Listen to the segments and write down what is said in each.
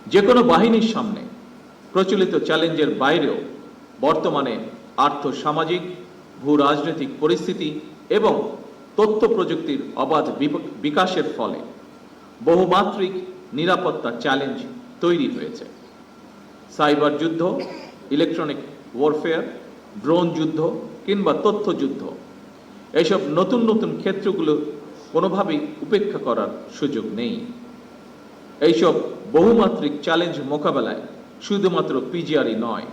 যে কোনো বাহিনীর সামনে প্রচলিত চ্যালেঞ্জের বাইরেও বর্তমানে আর্থ-সামাজিক, ভূ-রাজনৈতিক পরিস্থিতি এবং তথ্য প্রযুক্তির অবাধ বিকাশের ফলে বহুমাত্রিক নিরাপত্তা চ্যালেঞ্জ তৈরি হয়েছে। সাইবার যুদ্ধ, ইলেকট্রনিক ওয়ারফেয়ার, ড্রোন যুদ্ধ কিংবা তথ্য যুদ্ধ, এইসব নতুন নতুন ক্ষেত্রগুলো কোনোভাবেই উপেক্ষা করার সুযোগ নেই। এইসব বহুমাত্রিক চ্যালেঞ্জ মোকাবেলায় শুধুমাত্র পিজিআরই নয়,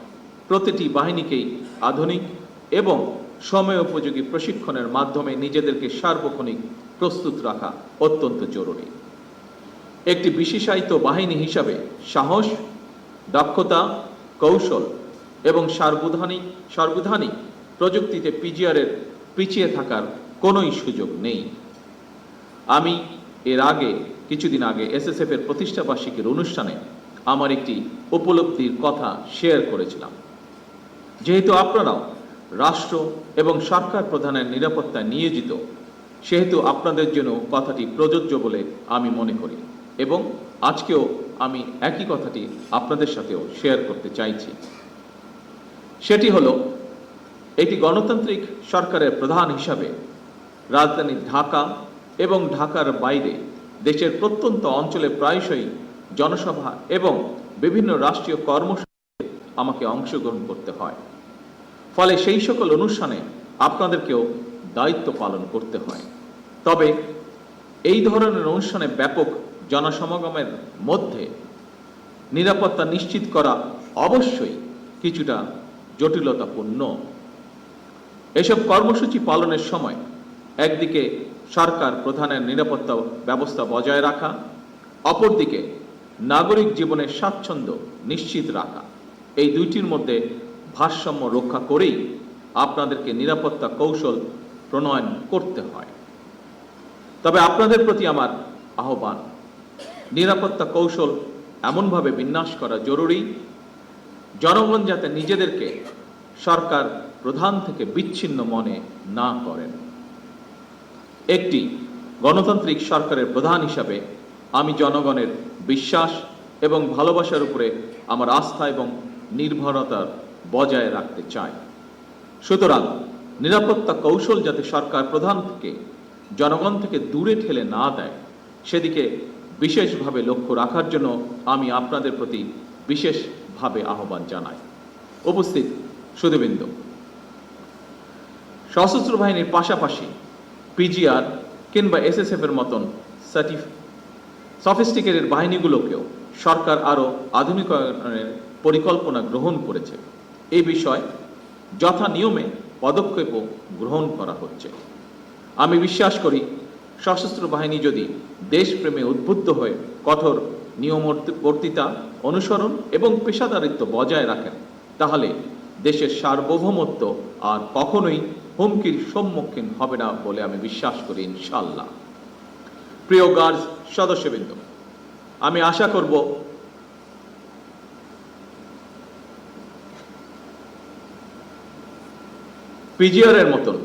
প্রতিটি বাহিনীকেই আধুনিক এবং সময়োপযোগী প্রশিক্ষণের মাধ্যমে নিজেদেরকে সার্বক্ষণিক প্রস্তুত রাখা অত্যন্ত জরুরি। একটি বিশেষায়িত বাহিনী হিসাবে সাহস, দক্ষতা, কৌশল এবং সার্বধানিক প্রযুক্তিতে পিজিআরের পিছিয়ে থাকার কোনোই সুযোগ নেই। আমি কিছুদিন আগে এসএসএফ এর প্রতিষ্ঠাবার্ষিকীর অনুষ্ঠানে আমার একটি উপলব্ধির কথা শেয়ার করেছিলাম। যেহেতু আপনারাও রাষ্ট্র এবং সরকার প্রধানের নিরাপত্তায় নিয়োজিত, সেহেতু আপনাদের জন্য কথাটি প্রযোজ্য বলে আমি মনে করি এবং আজকেও আমি একই কথাটি আপনাদের সাথেও শেয়ার করতে চাইছি। সেটি হলো, একটি গণতান্ত্রিক সরকারের প্রধান হিসাবে রাজধানী ঢাকা এবং ঢাকার বাইরে দেশের প্রত্যন্ত অঞ্চলে প্রায়শই জনসভা এবং বিভিন্ন রাষ্ট্রীয় কর্মসূচিতে আমাকে অংশগ্রহণ করতে হয়। ফলে সেই সকল অনুষ্ঠানে আপনাদেরকেও দায়িত্ব পালন করতে হয়। তবে এই ধরনের অনুষ্ঠানে ব্যাপক জনসমাগমের মধ্যে নিরাপত্তা নিশ্চিত করা অবশ্যই কিছুটা জটিলতাপূর্ণ। এসব কর্মসূচি পালনের সময় একদিকে সরকার প্রধানের নিরাপত্তা ব্যবস্থা বজায় রাখা, অপরদিকে নাগরিক জীবনের স্বাচ্ছন্দ্য নিশ্চিত রাখা, এই দুইটির মধ্যে ভারসাম্য রক্ষা করেই আপনাদেরকে নিরাপত্তা কৌশল প্রণয়ন করতে হয়। তবে আপনাদের প্রতি আমার আহ্বান, নিরাপত্তা কৌশল এমনভাবে বিন্যাস করা জরুরি, জনগণ যাতে নিজেদেরকে সরকার প্রধান থেকে বিচ্ছিন্ন মনে না করেন। একটি গণতান্ত্রিক সরকারের প্রধান হিসাবে আমি জনগণের বিশ্বাস এবং ভালোবাসার উপরে আমার আস্থা এবং নির্ভরতা বজায় রাখতে চাই। সুতরাং নিরাপত্তা কৌশল যাতে সরকার প্রধান থেকে জনগণ থেকে দূরে ঠেলে না দেয়, সেদিকে বিশেষভাবে লক্ষ্য রাখার জন্য আমি আপনাদের প্রতি বিশেষভাবে আহ্বান জানাই। উপস্থিত সুধীবৃন্দ, সশস্ত্র বাহিনীর পাশাপাশি পিজিআর কিংবা এসএসএফ এর মতন সফিস্টিকেটেড বাহিনীগুলোকেও সরকার আরও আধুনিকায়নের পরিকল্পনা গ্রহণ করেছে। এই বিষয়ে যথা নিয়মে পদক্ষেপও গ্রহণ করা হচ্ছে। আমি বিশ্বাস করি, সশস্ত্র বাহিনী যদি দেশপ্রেমে উদ্বুদ্ধ হয়ে কঠোর নিয়মবর্তিতা অনুসরণ এবং পেশাদারিত্ব বজায় রাখেন, তাহলে দেশের সার্বভৌমত্ব আর কখনোই হুমকির সম্মুখীন হবে না বলে আমি বিশ্বাস করি, ইনশাআল্লাহ। প্রিয় গার্ডস সদস্যবৃন্দ, আমি আশা করব পিজিআর এর মতন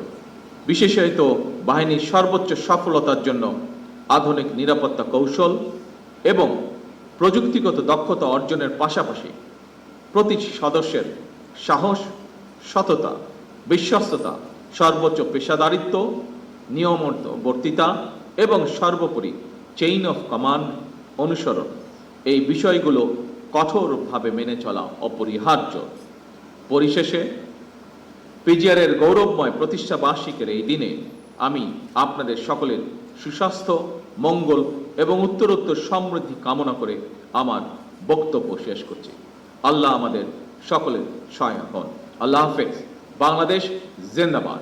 বিশেষায়িত বাহিনীর সর্বোচ্চ সফলতার জন্য আধুনিক নিরাপত্তা কৌশল এবং প্রযুক্তিগত দক্ষতা অর্জনের পাশাপাশি প্রতিটি সদস্যের সাহস, সততা, বিশ্বস্ততা, সর্বোচ্চ পেশাদারিত্ব, নিয়মবর্তিতা এবং সর্বোপরি চেইন অফ কমান্ড অনুসরণ, এই বিষয়গুলো কঠোরভাবে মেনে চলা অপরিহার্য। পরিশেষে পিজিআর এর গৌরবময় প্রতিষ্ঠা বার্ষিকীর এই দিনে আমি আপনাদের সকলের সুস্বাস্থ্য, মঙ্গল এবং উত্তরোত্তর সমৃদ্ধি কামনা করে আমার বক্তব্য শেষ করছি। আল্লাহ আমাদের সকলের সহায় হন। আল্লাহ হাফেজ। বাংলাদেশ জিন্দাবাদ।